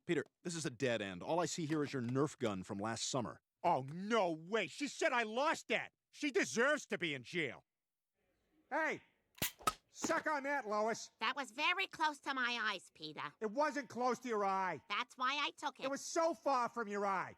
Peter, this is a dead end. All I see here is your Nerf gun from last summer. Oh, no way. She said I lost that. She deserves to be in jail. Hey, suck on that, Lois. That was very close to my eyes, Peter. It wasn't close to your eye. That's why I took it. It was so far from your eye.